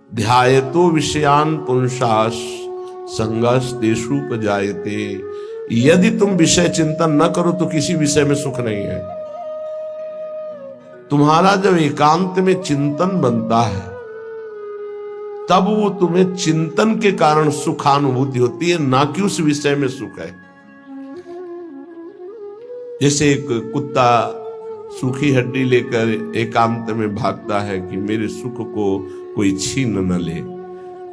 ध्यायतो विषयान पुंसास संगस तेषुपजायते। यदि तुम विषय चिंतन न करो तो किसी विषय में सुख नहीं है। तुम्हारा जब एकांत में चिंतन बनता है तब वो तुम्हें चिंतन के कारण सुखानुभूति होती है, ना कि उस विषय में सुख है। जैसे एक कुत्ता सूखी हड्डी लेकर एकांत में भागता है कि मेरे सुख को कोई छीन न ले,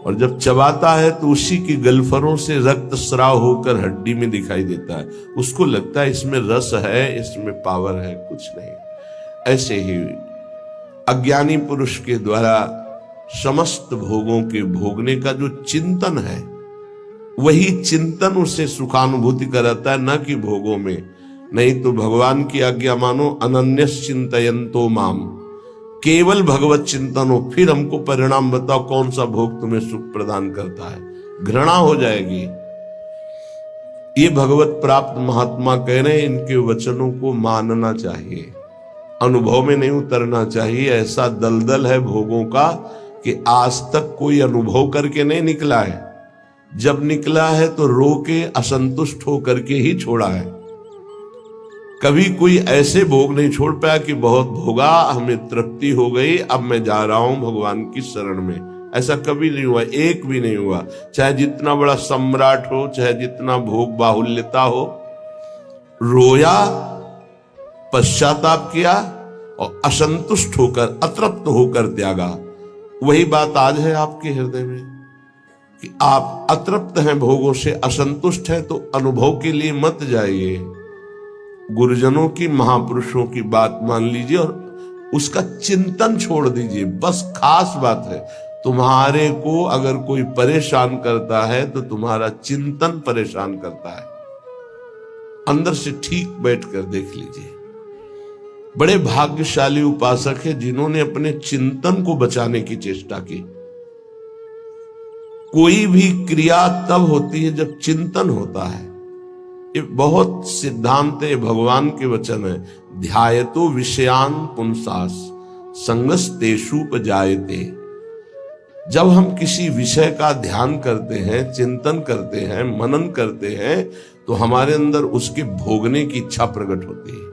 और जब चबाता है तो उसी की गलफरों से रक्त स्राव होकर हड्डी में दिखाई देता है। उसको लगता है इसमें रस है, इसमें पावर है, कुछ नहीं। ऐसे ही अज्ञानी पुरुष के द्वारा समस्त भोगों के भोगने का जो चिंतन है, वही चिंतन उसे सुखानुभूति कराता है, न कि भोगों में। नहीं तो भगवान की आज्ञा मानो, अनन्यस चिंतयन्तो माम, केवल भगवत चिंतन हो, फिर हमको परिणाम बताओ कौन सा भोग तुम्हें सुख प्रदान करता है। घृणा हो जाएगी। ये भगवत प्राप्त महात्मा कह रहे हैं, इनके वचनों को मानना चाहिए, अनुभव में नहीं उतरना चाहिए। ऐसा दलदल है भोगों का कि आज तक कोई अनुभव करके नहीं निकला है। जब निकला है तो रो के असंतुष्ट होकर के ही छोड़ा है। कभी कोई ऐसे भोग नहीं छोड़ पाया कि बहुत भोगा, हमें तृप्ति हो गई, अब मैं जा रहा हूं भगवान की शरण में। ऐसा कभी नहीं हुआ, एक भी नहीं हुआ। चाहे जितना बड़ा सम्राट हो, चाहे जितना भोग बाहुल्यता हो, रोया, पश्चाताप किया और असंतुष्ट होकर, अतृप्त होकर त्यागा। वही बात आज है आपके हृदय में कि आप अतृप्त हैं भोगों से, असंतुष्ट हैं, तो अनुभव के लिए मत जाइए। गुरुजनों की, महापुरुषों की बात मान लीजिए और उसका चिंतन छोड़ दीजिए। बस खास बात है, तुम्हारे को अगर कोई परेशान करता है तो तुम्हारा चिंतन परेशान करता है। अंदर से ठीक बैठकर देख लीजिए। बड़े भाग्यशाली उपासक है जिन्होंने अपने चिंतन को बचाने की चेष्टा की। कोई भी क्रिया तब होती है जब चिंतन होता है। ये बहुत सिद्धांत है, भगवान के वचन है। ध्यायतो विषयान पुंसास संगस तेषुपजायते। जब हम किसी विषय का ध्यान करते हैं, चिंतन करते हैं, मनन करते हैं, तो हमारे अंदर उसके भोगने की इच्छा प्रकट होती है।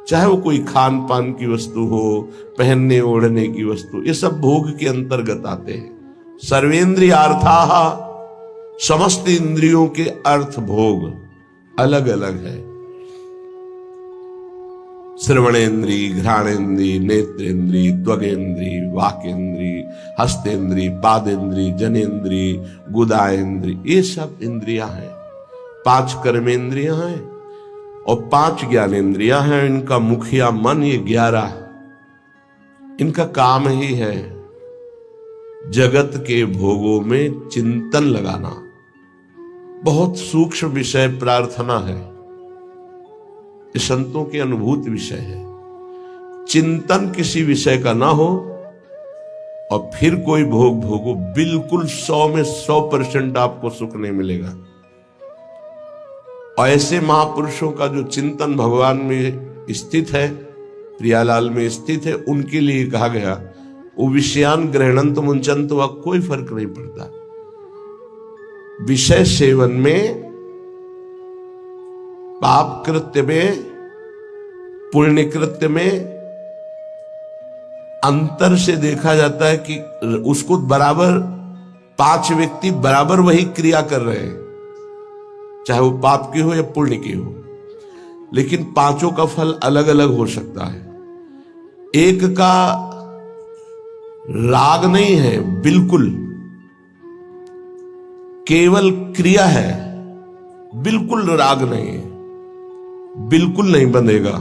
चाहे वो कोई खान पान की वस्तु हो, पहनने ओढ़ने की वस्तु, ये सब भोग के अंतर्गत आते हैं। सर्वेंद्रियार्थाः, समस्त इंद्रियों के अर्थ भोग अलग अलग है। श्रवणेन्द्री, घ्राणेन्द्री, नेत्रेन्द्री, त्वगेन्द्री, वाकेन्द्री, हस्तेन्द्री, पादेन्द्री, जनेन्द्री, गुदाएन्द्री, ये सब इंद्रियां हैं। 5 कर्मेंद्रियां हैं और 5 ज्ञानेन्द्रियां हैं। इनका मुखिया मन, ये 11 इनका काम ही है जगत के भोगों में चिंतन लगाना। बहुत सूक्ष्म विषय प्रार्थना है, ये संतों के अनुभूत विषय है। चिंतन किसी विषय का ना हो और फिर कोई भोग भोगो, बिल्कुल 100 में 100% आपको सुख नहीं मिलेगा। और ऐसे महापुरुषों का जो चिंतन भगवान में स्थित है, प्रियालाल में स्थित है, उनके लिए कहा गया वो विषयान ग्रहणंत मुंचंत, वह कोई फर्क नहीं पड़ता। विषय सेवन में, पाप कृत्य में, पुण्य कृत्य में अंतर से देखा जाता है कि उसको बराबर 5 व्यक्ति बराबर वही क्रिया कर रहे हैं, चाहे वो पाप की हो या पुण्य की हो, लेकिन पांचों का फल अलग अलग हो सकता है। एक का राग नहीं है, बिल्कुल केवल क्रिया है, बिल्कुल राग नहीं है, बिल्कुल नहीं बंधेगा,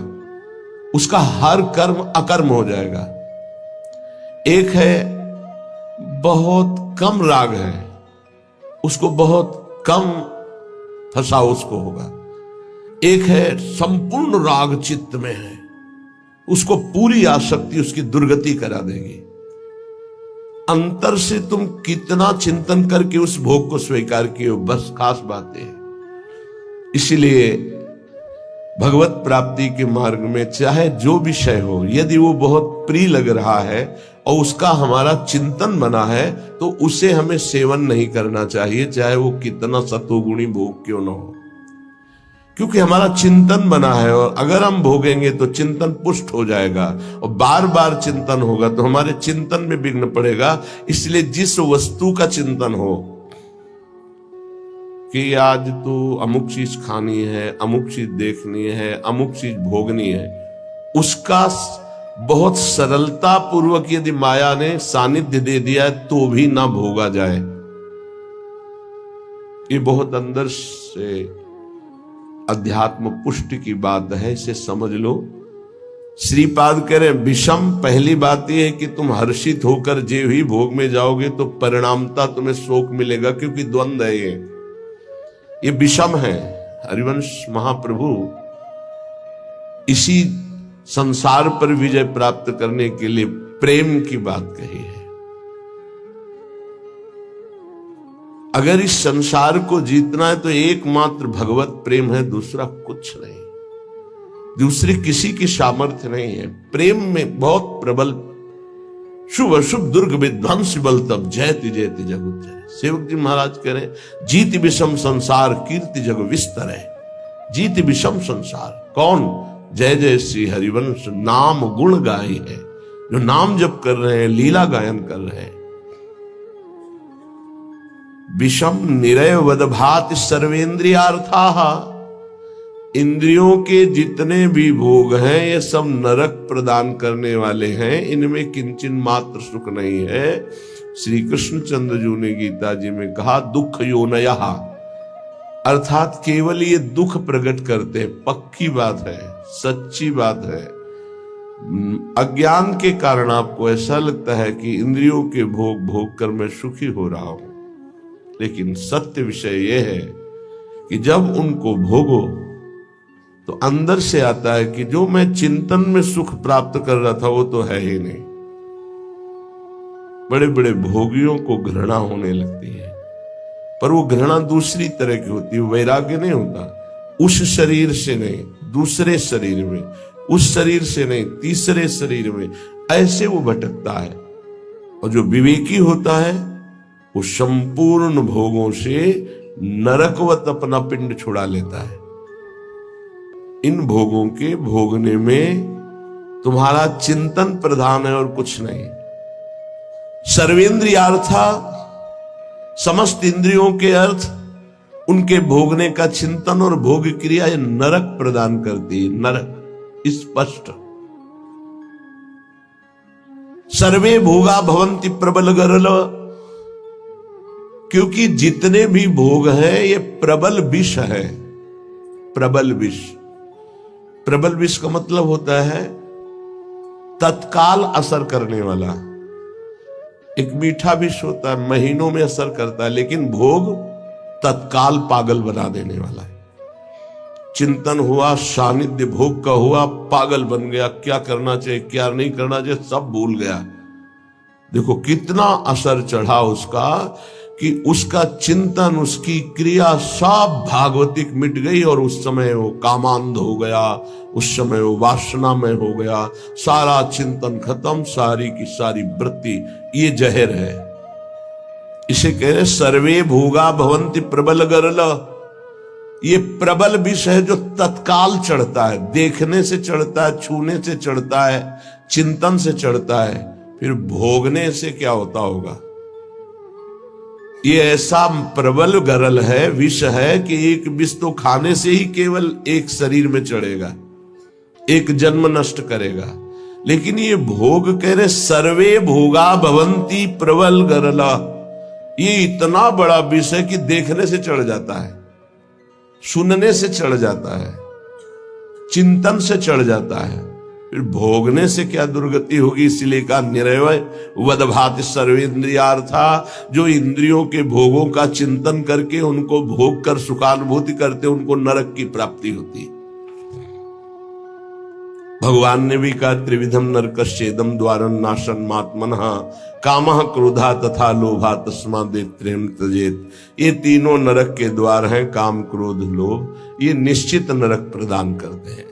उसका हर कर्म अकर्म हो जाएगा। एक है बहुत कम राग है, उसको बहुत कम फंसा उसको होगा। एक है संपूर्ण राग चित्त में है, उसको पूरी आसक्ति उसकी दुर्गति करा देगी। अंतर से तुम कितना चिंतन करके उस भोग को स्वीकार किए हो, बस खास बात है। इसीलिए भगवत प्राप्ति के मार्ग में चाहे जो विषय हो, यदि वो बहुत प्रिय लग रहा है और उसका हमारा चिंतन बना है तो उसे हमें सेवन नहीं करना चाहिए, चाहे वो कितना सतोगुणी भोग क्यों न हो, क्योंकि हमारा चिंतन बना है। और अगर हम भोगेंगे तो चिंतन पुष्ट हो जाएगा और बार बार चिंतन होगा तो हमारे चिंतन में विघ्न पड़ेगा। इसलिए जिस वस्तु का चिंतन हो कि आज तो अमुक चीज खानी है, अमुक चीज देखनी है, अमुक चीज भोगनी है, उसका बहुत सरलता पूर्वक यदि माया ने सानिध्य दे दिया है तो भी ना भोगा जाए। ये बहुत अंदर से अध्यात्म पुष्टि की बात है, इसे समझ लो। श्रीपाद कह रहे विषम, पहली बात यह है कि तुम हर्षित होकर जे ही भोग में जाओगे तो परिणामता तुम्हें शोक मिलेगा, क्योंकि द्वंद्व है ये विषम है। हरिवंश महाप्रभु इसी संसार पर विजय प्राप्त करने के लिए प्रेम की बात कही है। अगर इस संसार को जीतना है तो एकमात्र भगवत प्रेम है, दूसरा कुछ नहीं, दूसरी किसी की सामर्थ्य नहीं है। प्रेम में बहुत प्रबल शुभ अशुभ दुर्ग विध्वंस बल तब जयति जयति जग उज्जय। सेवक जी महाराज कह रहे जीति विषम संसार कीर्ति जग विस्तर है। जीति विषम संसार कौन? जय जय श्री हरिवंश नाम गुण गाय है, जो नाम जप कर रहे हैं, लीला गायन कर रहे हैं। विषम निरय वदभाति सर्वेन्द्रियार्थाः, इंद्रियों के जितने भी भोग हैं ये सब नरक प्रदान करने वाले हैं, इनमें किंचन मात्र सुख नहीं है। श्री कृष्ण चंद्र जी ने गीता जी में कहा दुख योनयः, अर्थात केवल ये दुख प्रकट करते हैं। पक्की बात है, सच्ची बात है। अज्ञान के कारण आपको ऐसा लगता है कि इंद्रियों के भोग भोग कर मैं सुखी हो रहा हूं, लेकिन सत्य विषय यह है कि जब उनको भोगो तो अंदर से आता है कि जो मैं चिंतन में सुख प्राप्त कर रहा था वो तो है ही नहीं। बड़े बड़े भोगियों को घृणा होने लगती है, पर वो घृणा दूसरी तरह की होती है, वैराग्य नहीं होता। उस शरीर से नहीं, दूसरे शरीर में, उस शरीर से नहीं, तीसरे शरीर में, ऐसे वो भटकता है। और जो विवेकी होता है वो संपूर्ण भोगों से नरकवत अपना पिंड छुड़ा लेता है। इन भोगों के भोगने में तुम्हारा चिंतन प्रधान है और कुछ नहीं। सर्वेंद्रियार्था, समस्त इंद्रियों के अर्थ, उनके भोगने का चिंतन और भोग क्रिया ये नरक प्रदान करती है। नरक स्पष्ट। सर्वे भोगा भवंति प्रबल गरल, क्योंकि जितने भी भोग हैं ये प्रबल विष है। प्रबल विष, प्रबल विष का मतलब होता है तत्काल असर करने वाला। एक मीठा विष होता है, महीनों में असर करता है, लेकिन भोग तत्काल पागल बना देने वाला है। चिंतन हुआ, सानिध्य भोग का हुआ, पागल बन गया, क्या करना चाहिए क्या नहीं करना चाहिए सब भूल गया। देखो कितना असर चढ़ा उसका कि उसका चिंतन, उसकी क्रिया सब भागवतिक मिट गई और उस समय वो कामांध हो गया, उस समय वो वासना में हो गया, सारा चिंतन खत्म, सारी की सारी वृत्ति। ये जहर है, इसे कह रहे सर्वे भोगा भवंति प्रबल गरल। ये प्रबल विष है जो तत्काल चढ़ता है, देखने से चढ़ता है, छूने से चढ़ता है, चिंतन से चढ़ता है, फिर भोगने से क्या होता होगा। ये ऐसा प्रबल गरल है, विष है कि एक विष तो खाने से ही केवल एक शरीर में चढ़ेगा, एक जन्म नष्ट करेगा। लेकिन ये भोग कह रहे सर्वे भोगा भवंती प्रबल गरला, ये इतना बड़ा विष है कि देखने से चढ़ जाता है, सुनने से चढ़ जाता है, चिंतन से चढ़ जाता है, फिर भोगने से क्या दुर्गति होगी। इसलिए का निरवय वदभाति सर्वेन्द्रियार्था, जो इंद्रियों के भोगों का चिंतन करके उनको भोग कर सुखानुभूति करते उनको नरक की प्राप्ति होती। भगवान ने भी कहा त्रिविधम नरकस्येदम द्वारं नाशं मात्मनः कामः क्रोधा तथा लोभा तस्मादेत्रेम त्यजेत। ये तीनों नरक के द्वार हैं, काम क्रोध लोभ, ये निश्चित नरक प्रदान करते हैं।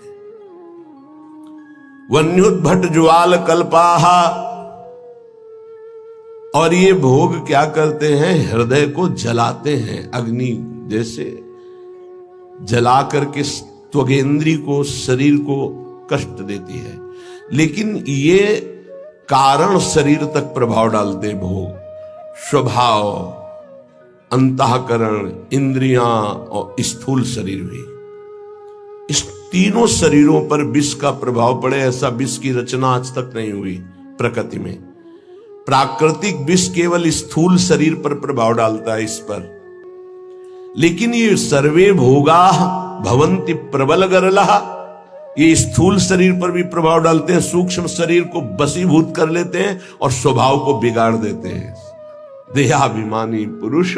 वन्युद्भट ज्वाल कल्पाहा, और ये भोग क्या करते हैं, हृदय को जलाते हैं, अग्नि जैसे जला करके त्वगेंद्री को, शरीर को कष्ट देती है। लेकिन ये कारण शरीर तक प्रभाव डालते भोग, स्वभाव, अंतःकरण, इंद्रियां और स्थूल शरीर भी। इस तीनों शरीरों पर विष का प्रभाव पड़े, ऐसा विष की रचना आज तक नहीं हुई प्रकृति में। प्राकृतिक विष केवल स्थूल शरीर पर प्रभाव डालता है, इस पर। लेकिन ये सर्वे भोगा भवंति प्रबल गरलः, ये स्थूल शरीर पर भी प्रभाव डालते हैं, सूक्ष्म शरीर को बसीभूत कर लेते हैं और स्वभाव को बिगाड़ देते हैं। देहाभिमानी पुरुष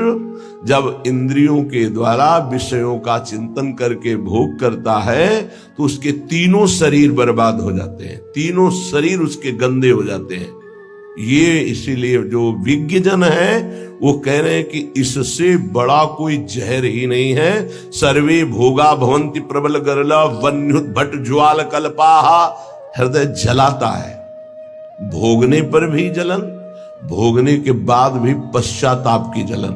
जब इंद्रियों के द्वारा विषयों का चिंतन करके भोग करता है तो उसके तीनों शरीर बर्बाद हो जाते हैं, तीनों शरीर उसके गंदे हो जाते हैं। ये इसीलिए जो विज्ञजन है वो कह रहे हैं कि इससे बड़ा कोई जहर ही नहीं है। सर्वे भोगा भवंति प्रबल गरला वन्युद्भट ज्वाल कल्पाहा, हृदय जलाता है, भोगने पर भी जलन, भोगने के बाद भी पश्चाताप की जलन,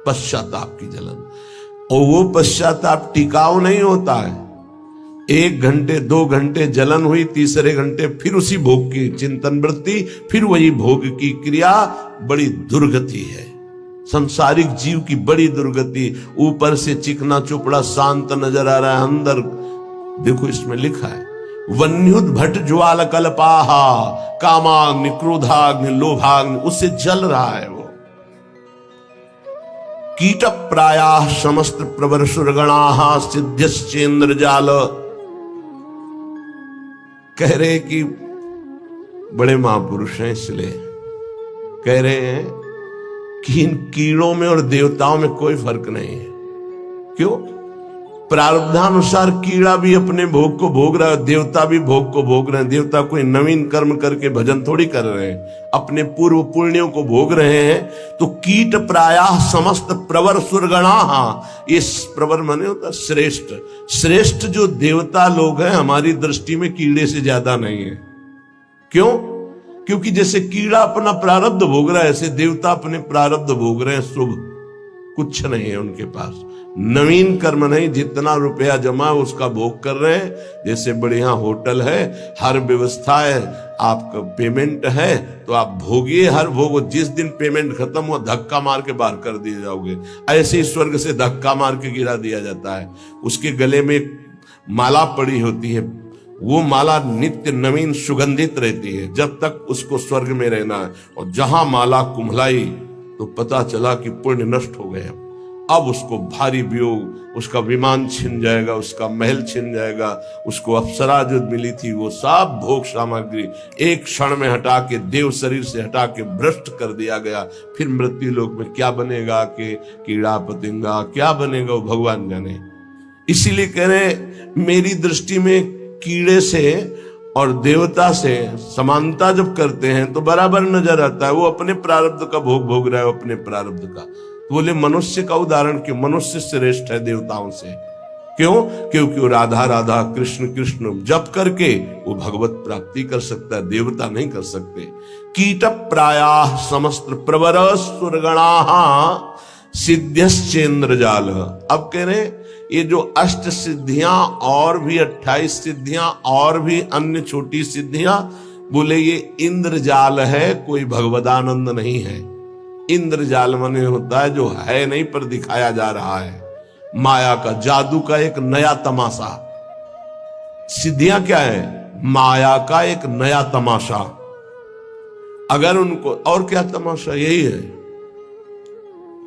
पश्चाताप की जलन। और वो पश्चाताप टिकाऊ नहीं होता है, 1 घंटे 2 घंटे जलन हुई, तीसरे घंटे फिर उसी भोग की चिंतन वृत्ति, फिर वही भोग की क्रिया। बड़ी दुर्गति है संसारिक जीव की, बड़ी दुर्गति। ऊपर से चिकना चुपड़ा शांत नजर आ रहा है, अंदर देखो इसमें लिखा है वन्युद्भट ज्वाल कल्पाहा, कामाग्नि क्रोधाग्नि लोभाग्नि, उससे जल रहा है वो। कीट प्रायाः समस्त प्रवर सुरगणाः सिद्ध्यश्चेन्द्र जाल, कह रहे कि बड़े महापुरुष हैं, इसलिए कह रहे हैं कि इन कीड़ों में और देवताओं में कोई फर्क नहीं है। क्यों? प्रारब्धानुसार कीड़ा भी अपने भोग को भोग रहा है, देवता भी भोग को भोग रहे हैं। देवता कोई नवीन कर्म करके भजन थोड़ी कर रहे हैं, अपने पूर्व पुण्यों को भोग रहे हैं। तो कीट प्रायः समस्त प्रवर सुरगणाः, ये प्रवर माने होता श्रेष्ठ, श्रेष्ठ जो देवता लोग हैं हमारी दृष्टि में कीड़े से ज्यादा नहीं है। क्यों? क्योंकि जैसे कीड़ा अपना प्रारब्ध भोग रहा है, ऐसे देवता अपने प्रारब्ध भोग रहे हैं। शुभ कुछ नहीं है उनके पास, नवीन कर्म नहीं, जितना रुपया जमा उसका भोग कर रहे हैं। जैसे बढ़िया होटल है, हर व्यवस्था है, आपका पेमेंट है तो आप भोगिए, हर भोग। जिस दिन पेमेंट खत्म हो धक्का मार के बाहर कर दिए जाओगे। ऐसे ही स्वर्ग से धक्का मार के गिरा दिया जाता है। उसके गले में माला पड़ी होती है, वो माला नित्य नवीन सुगंधित रहती है जब तक उसको स्वर्ग में रहना है। और जहां माला कुम्हलाई तो पता चला कि पुण्य नष्ट हो गया। अब उसको भारी वियोग, उसका विमान छिन जाएगा, उसका महल छिन जाएगा, उसको अप्सरा जो मिली थी वो सब भोग सामग्री एक क्षण में हटा के, देव शरीर से हटा के भ्रष्ट कर दिया गया। फिर मृत्यु लोक में क्या बनेगा कि कीड़ा पतिंगा क्या बनेगा वो भगवान जाने। इसीलिए कह रहे मेरी दृष्टि में कीड़े से और देवता से समानता जब करते हैं तो बराबर नजर आता है। वो अपने प्रारब्ध का भोग भोग रहा है, अपने प्रारब्ध का। तो बोले मनुष्य का उदाहरण क्यों? मनुष्य श्रेष्ठ है देवताओं से। क्यों? क्योंकि वो राधा राधा कृष्ण कृष्ण जप करके वो भगवत प्राप्ति कर सकता है, देवता नहीं कर सकते। कीट प्रायाः समस्त प्रवर सुरगणाः सिद्ध्यश्चेन्द्र जाल। अब कह रहे ये जो अष्ट सिद्धियां और भी 28 सिद्धियां और भी अन्य छोटी सिद्धियां, बोले ये इंद्रजाल है, कोई भगवदानंद नहीं है। इंद्रजाल माने होता है जो है नहीं पर दिखाया जा रहा है, माया का, जादू का एक नया तमाशा। सिद्धियां क्या है? माया का एक नया तमाशा। अगर उनको और क्या तमाशा, यही है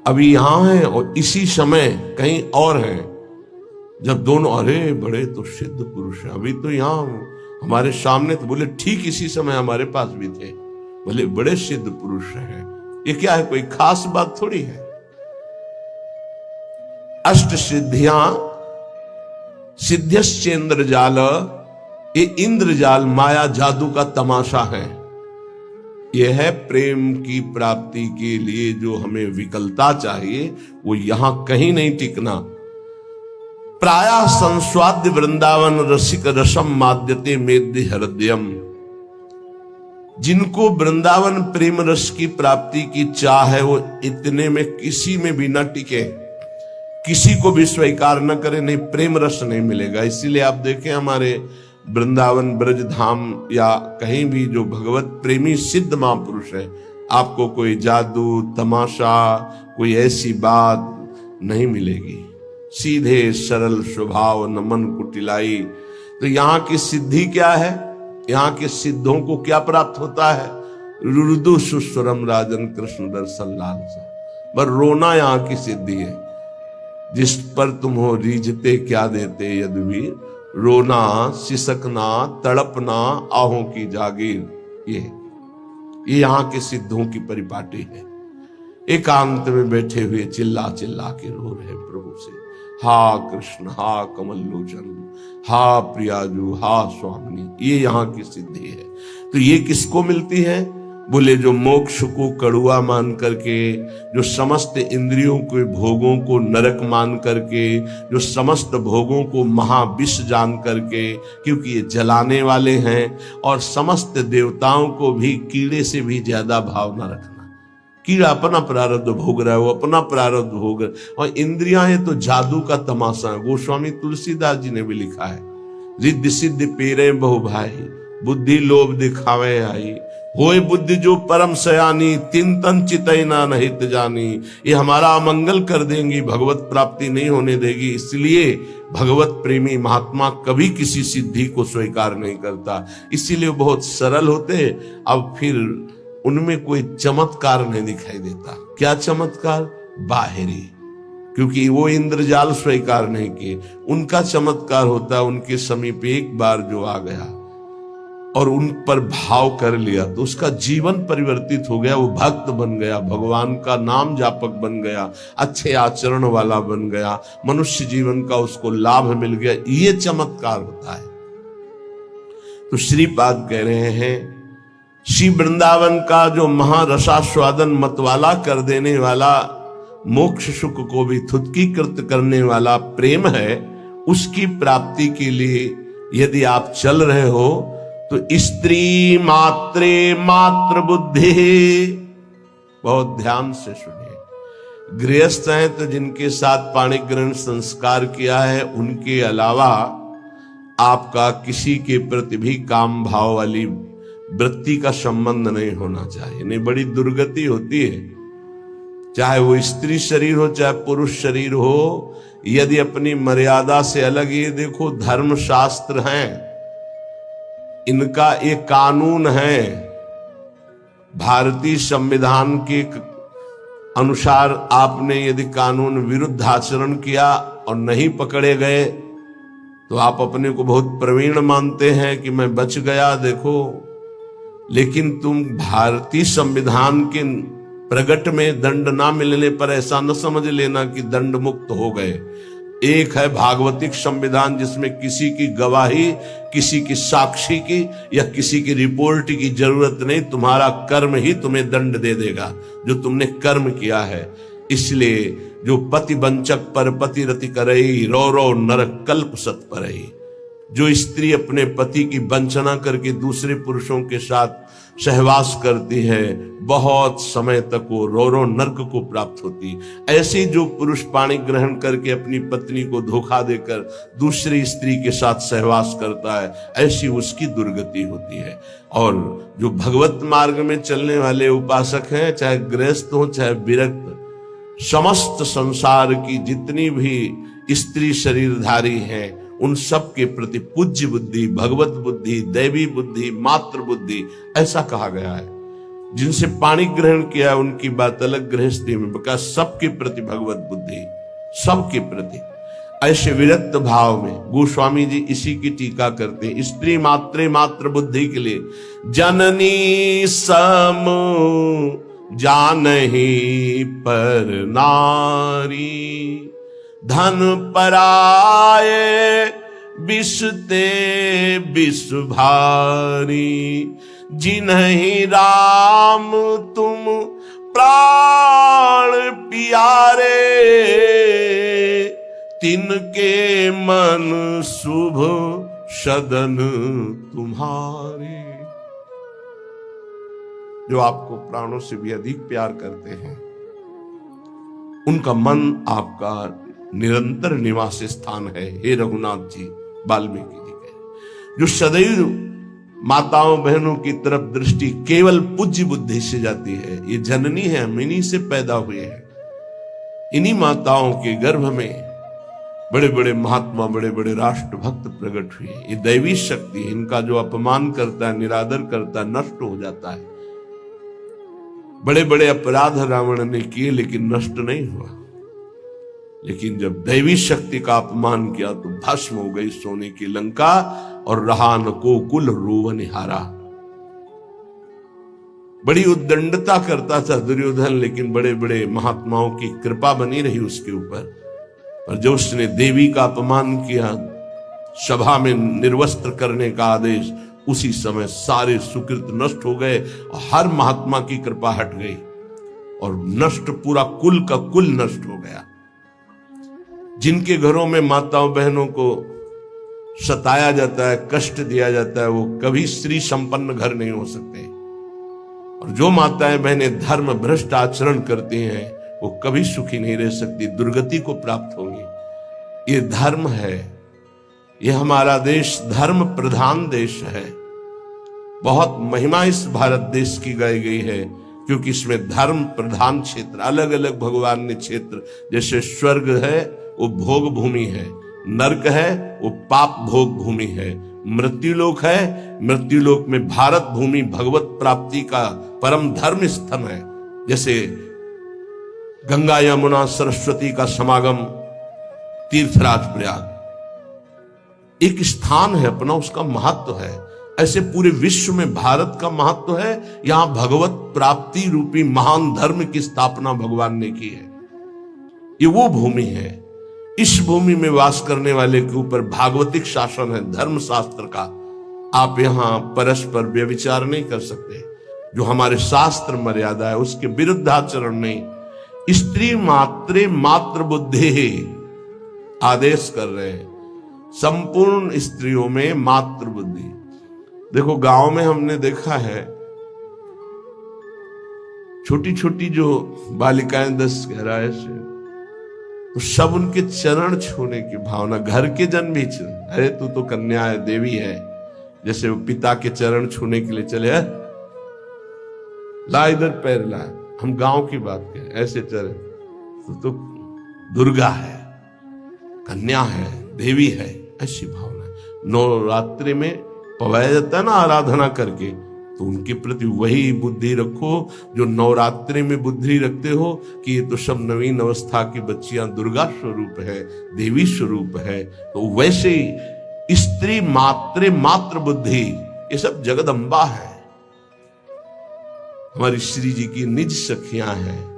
अभी यहां है और इसी समय कहीं और है। जब दोनों अरे बड़े तो सिद्ध पुरुष हैं, अभी तो यहां हमारे सामने, तो बोले ठीक इसी समय हमारे पास भी थे, बोले बड़े सिद्ध पुरुष हैं। ये क्या है? कोई खास बात थोड़ी है। अष्ट सिद्धियां, सिद्ध्यश्चेन्द्र जाल, ये इंद्रजाल माया जादू का तमाशा है। यह है प्रेम की प्राप्ति के लिए जो हमें विकलता चाहिए, वो यहां कहीं नहीं टिकना। प्रायः संस्वाद्य वृंदावन रसिक रसम माद्यते मेद्य हृदयम। जिनको वृंदावन प्रेम रस की प्राप्ति की चाह है, वो इतने में किसी में भी न टिके, किसी को भी स्वीकार न करे, नहीं प्रेम रस नहीं मिलेगा। इसीलिए आप देखें हमारे वृंदावन ब्रज धाम या कहीं भी जो भगवत प्रेमी सिद्ध महापुरुष है, आपको कोई जादू तमाशा कोई ऐसी बात नहीं मिलेगी। सीधे सरल स्वभाव, नमन कुटिलाई। तो यहाँ की सिद्धि क्या है? यहाँ के सिद्धों को क्या प्राप्त होता है? रुदु सुस्वरम राजन कृष्ण दर्शन लालसा। पर रोना यहाँ की सिद्धि है। जिस पर तुम हो रीझते क्या देते यदुवीर, रोना सिसकना तड़पना आहों की जागीर। ये यहाँ के सिद्धों की परिपाटी है। एकांत में बैठे हुए चिल्ला चिल्ला के रो रहे प्रभु से, हा कृष्ण, हा कमल लोचन, हा प्रियाजू, हा स्वामिनी। ये यहाँ की सिद्धि है। तो ये किसको मिलती है? बोले जो मोक्ष को कड़ुआ मान करके, जो समस्त इंद्रियों के भोगों को नरक मान करके, जो समस्त भोगों को महाविष जान करके, क्योंकि ये जलाने वाले हैं, और समस्त देवताओं को भी कीड़े से भी ज्यादा भाव न रखना। कीड़ा अपना प्रारब्ध भोग रहा है, वो अपना प्रारब्ध भोग रहा है। और इंद्रियां है तो जादू का तमाशा है। गोस्वामी तुलसीदास जी ने भी लिखा है, रिद्धि सिद्धि पेरे बहु भाई, बुद्धि लोभ दिखावे आई, होए बुद्धि जो परम सयानी, तिन तन चितैना नहित जानी। ये हमारा अमंगल कर देंगी, भगवत प्राप्ति नहीं होने देगी। इसलिए भगवत प्रेमी महात्मा कभी किसी सिद्धि को स्वीकार नहीं करता। इसीलिए बहुत सरल होते। अब फिर उनमें कोई चमत्कार नहीं दिखाई देता। क्या चमत्कार? बाहरी, क्योंकि वो इंद्रजाल स्वीकार नहीं किए। उनका चमत्कार होता, उनके समीप एक बार जो आ गया और उन पर भाव कर लिया, तो उसका जीवन परिवर्तित हो गया। वो भक्त बन गया, भगवान का नाम जापक बन गया, अच्छे आचरण वाला बन गया, मनुष्य जीवन का उसको लाभ मिल गया। ये चमत्कार होता है। तो श्रीपाद कह रहे हैं, श्री वृंदावन का जो महारसास्वादन मतवाला कर देने वाला, मोक्ष सुख को भी थुत्कीकृत करने वाला प्रेम है, उसकी प्राप्ति के लिए यदि आप चल रहे हो तो स्त्री मात्रे मात्र बुद्धि। बहुत ध्यान से सुनिए। गृहस्थ हैं तो जिनके साथ पाणी ग्रहण संस्कार किया है, उनके अलावा आपका किसी के प्रति भी काम भाव वाली वृत्ति का संबंध नहीं होना चाहिए। नहीं, बड़ी दुर्गति होती है। चाहे वो स्त्री शरीर हो चाहे पुरुष शरीर हो, यदि अपनी मर्यादा से अलग, ये देखो धर्म शास्त्र हैं, इनका एक कानून है। भारतीय संविधान के अनुसार आपने यदि कानून विरुद्ध आचरण किया और नहीं पकड़े गए तो आप अपने को बहुत प्रवीण मानते हैं कि मैं बच गया, देखो। लेकिन तुम भारतीय संविधान के प्रगट में दंड ना मिलने पर ऐसा न समझ लेना कि दंड मुक्त हो गए। एक है भागवतिक संविधान, जिसमें किसी की गवाही, किसी की साक्षी की या किसी की रिपोर्ट की जरूरत नहीं, तुम्हारा कर्म ही तुम्हें दंड दे देगा जो तुमने कर्म किया है। इसलिए जो पति वंचक पर पति रति करई, रो रो नरक कल्प सत परई। जो स्त्री अपने पति की वंचना करके दूसरे पुरुषों के साथ सहवास करती है, बहुत समय तक वो रो रो नरक को प्राप्त होती। ऐसे जो पुरुष पाणी ग्रहण करके अपनी पत्नी को धोखा देकर दूसरी स्त्री के साथ सहवास करता है, ऐसी उसकी दुर्गति होती है। और जो भगवत मार्ग में चलने वाले उपासक हैं, चाहे गृहस्थ हो चाहे विरक्त, समस्त संसार की जितनी भी स्त्री शरीरधारी हैं, उन सब के प्रति पूज्य बुद्धि, भगवत बुद्धि, दैवी बुद्धि, मातृ बुद्धि, ऐसा कहा गया है। जिनसे पाणी ग्रहण किया उनकी बात अलग, गृहस्थी में बका सबके प्रति भगवत बुद्धि, सबके प्रति। ऐसे विरक्त भाव में गोस्वामी जी इसी की टीका करते हैं। स्त्री मात्रे मात्र बुद्धि के लिए जननी सम जानहि पर नारी, धन पराये बिसते बिस भारी, जिन्हीं राम तुम प्राण प्यारे, तिनके मन शुभ सदन तुम्हारे। जो आपको प्राणों से भी अधिक प्यार करते हैं, उनका मन आपका निरंतर निवास स्थान है। हे रघुनाथ जी, वाल्मीकि जी कहे, जो सदैव माताओं बहनों की तरफ दृष्टि केवल पूज्य बुद्धि से जाती है। ये जननी है, हम इन्हीं से पैदा हुए हैं। इन्हीं माताओं के गर्भ में बड़े बड़े महात्मा, बड़े बड़े राष्ट्र भक्त प्रकट हुए। ये दैवी शक्ति है। इनका जो अपमान करता है, निरादर करता है, नष्ट हो जाता है। बड़े बड़े अपराध रावण ने किए लेकिन नष्ट नहीं हुआ। लेकिन जब दैवी शक्ति का अपमान किया तो भस्म हो गई सोने की लंका, और रहा न को कुल रोवनिहारा। बड़ी उद्दंडता करता था दुर्योधन, लेकिन बड़े बड़े महात्माओं की कृपा बनी रही उसके ऊपर। और जब उसने देवी का अपमान किया, सभा में निर्वस्त्र करने का आदेश, उसी समय सारे सुकृत नष्ट हो गए और हर महात्मा की कृपा हट गई और नष्ट, पूरा कुल का कुल नष्ट हो गया। जिनके घरों में माताओं बहनों को सताया जाता है, कष्ट दिया जाता है, वो कभी श्री संपन्न घर नहीं हो सकते। और जो माताएं बहनें धर्म भ्रष्ट आचरण करती हैं, वो कभी सुखी नहीं रह सकती, दुर्गति को प्राप्त होंगी। ये धर्म है। ये हमारा देश धर्म प्रधान देश है। बहुत महिमा इस भारत देश की गाई गई है, क्योंकि इसमें धर्म प्रधान क्षेत्र, अलग अलग भगवान ने क्षेत्र, जैसे स्वर्ग है वो भोग भूमि है, नरक है वो पाप भोग भूमि है, मृत्युलोक है, मृत्युलोक में भारत भूमि भगवत प्राप्ति का परम धर्म स्थल है। जैसे गंगा यमुना सरस्वती का समागम तीर्थराज प्रयाग एक स्थान है अपना, उसका महत्व है। ऐसे पूरे विश्व में भारत का महत्व है। यहां भगवत प्राप्ति रूपी महान धर्म की स्थापना भगवान ने की है। ये वो भूमि है। इस भूमि में वास करने वाले के ऊपर भागवतिक शासन है, धर्म शास्त्र का। आप यहां परस्पर व्यभिचार नहीं कर सकते, जो हमारे शास्त्र मर्यादा है उसके विरुद्ध आचरण नहीं। स्त्री मात्रे मात्र बुद्धि आदेश कर रहे हैं, संपूर्ण स्त्रियों में मात्र बुद्धि। देखो गांव में हमने देखा है, छोटी छोटी जो बालिकाएं 10-11 से, तो सब उनके चरण छूने की भावना, घर के जन भी, अरे तू तो कन्या है, देवी है, जैसे वो पिता के चरण छूने के लिए चले, ला इधर पैर ला। हम गांव की बात करें, ऐसे चरण तो दुर्गा है, कन्या है, देवी है, ऐसी भावना। नवरात्रि में पवाया जाता है ना आराधना करके, तो उनके प्रति वही बुद्धि रखो जो नवरात्रि में बुद्धि रखते हो कि ये तो सब नवीन अवस्था की बच्चियां दुर्गा स्वरूप है, देवी स्वरूप है। तो वैसे ही स्त्री मात्रे मात्र बुद्धि, ये सब जगदम्बा है, हमारी श्री जी की निज सखियां हैं।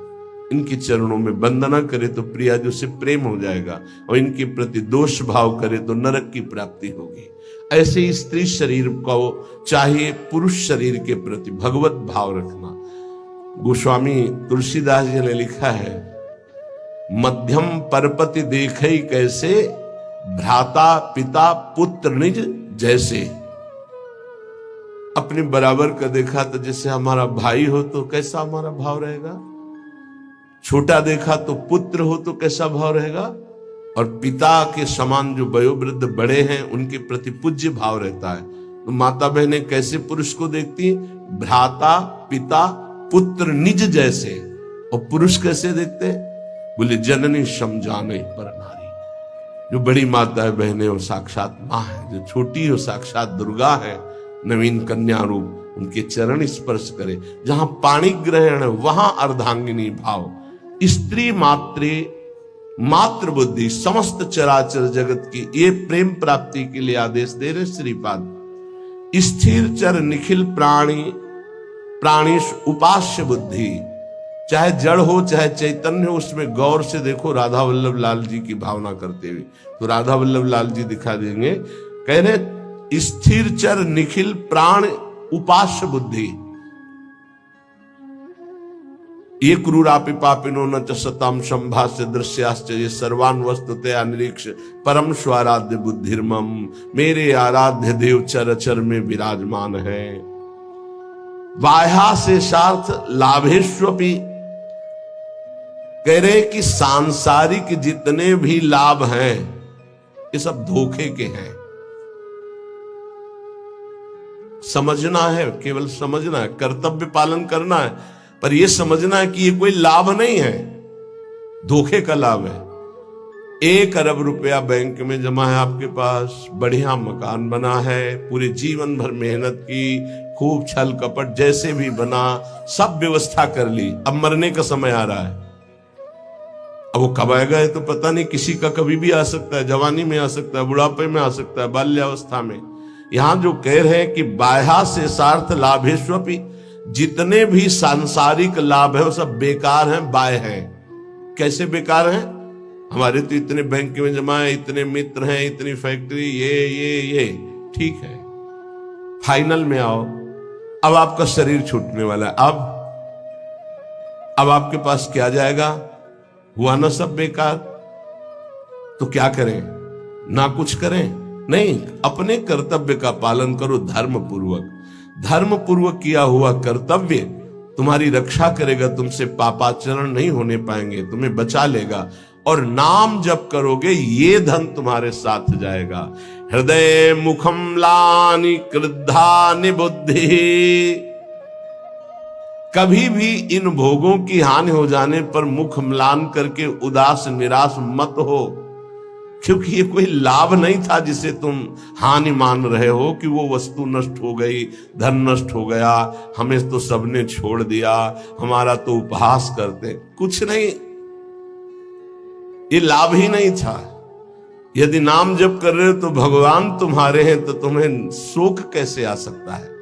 इनके चरणों में वंदना करे तो प्रिया जो से प्रेम हो जाएगा, और इनके प्रति दोष भाव करे तो नरक की प्राप्ति होगी। ऐसे ही स्त्री शरीर को चाहिए पुरुष शरीर के प्रति भगवत भाव रखना। गोस्वामी तुलसीदास जी ने लिखा है, मध्यम परपति देखे कैसे, भ्राता पिता पुत्र निज जैसे। अपने बराबर का देखा तो जैसे हमारा भाई हो तो कैसा हमारा भाव रहेगा, छोटा देखा तो पुत्र हो तो कैसा भाव रहेगा, और पिता के समान जो वयोवृद्ध बड़े हैं उनके प्रति पूज्य भाव रहता है। तो माता बहनें कैसे पुरुष को देखती हैं, भ्राता पिता पुत्र निज जैसे। और पुरुष कैसे देखते, बोले जननी समझाने पर नारी। जो बड़ी माता है बहनें वो साक्षात माँ है, जो छोटी हो साक्षात दुर्गा है, नवीन कन्या रूप। उनके चरण स्पर्श करे, जहां पाणी ग्रहण है वहां अर्धांगिनी भाव। स्त्री मात्रे मात्र बुद्धि, समस्त चराचर जगत की ये प्रेम प्राप्ति के लिए आदेश दे रहे श्रीपाद। स्थिर चर निखिल प्राणी प्राणीश उपास्य बुद्धि, चाहे जड़ हो चाहे चैतन्य हो, उसमें गौर से देखो राधा वल्लभ लाल जी की भावना करते हुए। तो राधा वल्लभ लाल जी दिखा देंगे, कह रहे स्थिर चर निखिल प्राण उपास्य बुद्धि, ये क्रूरापि पापिनो न च सताम संभाष्य दृश्याश्च ये सर्वान वस्तुतया निरीक्ष परम स्वाराध्य बुद्धिर्मम, मेरे आराध्य देव चर चर में विराजमान है। बाह्या से सार्थ लाभेश्वपि, कह रहे कि सांसारिक जितने भी लाभ हैं ये सब धोखे के हैं। समझना है, केवल समझना है, कर्तव्य पालन करना है, पर यह समझना है कि ये कोई लाभ नहीं है, धोखे का लाभ है। 1 अरब रुपया बैंक में जमा है आपके पास, बढ़िया मकान बना है, पूरे जीवन भर मेहनत की, खूब छल कपट जैसे भी बना, सब व्यवस्था कर ली, अब मरने का समय आ रहा है। अब वो कब आएगा ये तो पता नहीं, किसी का कभी भी आ सकता है, जवानी में आ सकता है, बुढ़ापे में आ सकता है, बाल्यावस्था में। यहां जो कह रहे हैं कि बाह्या से सार्थ लाभेश्वपि, जितने भी सांसारिक लाभ है वो सब बेकार हैं, बाह्य हैं। कैसे बेकार हैं? हमारे तो इतने बैंक में जमा है, इतने मित्र हैं, इतनी फैक्ट्री, ये ठीक है। फाइनल में आओ, अब आपका शरीर छूटने वाला है, अब आपके पास क्या जाएगा? हुआ ना सब बेकार। तो क्या करें? ना कुछ करें, नहीं, अपने कर्तव्य का पालन करो धर्म पूर्वक। धर्म पूर्वक किया हुआ कर्तव्य तुम्हारी रक्षा करेगा, तुमसे पापाचरण नहीं होने पाएंगे, तुम्हें बचा लेगा। और नाम जप करोगे ये धन तुम्हारे साथ जाएगा। हृदय मुखम लानि क्रुद्धानि बुद्धि, कभी भी इन भोगों की हानि हो जाने पर मुख म्लान करके उदास निराश मत हो, क्योंकि ये कोई लाभ नहीं था जिसे तुम हानि मान रहे हो कि वो वस्तु नष्ट हो गई, धन नष्ट हो गया, हमें तो सबने छोड़ दिया, हमारा तो उपहास करते। कुछ नहीं, ये लाभ ही नहीं था। यदि नाम जप कर रहे हो तो भगवान तुम्हारे हैं, तो तुम्हें शोक कैसे आ सकता है?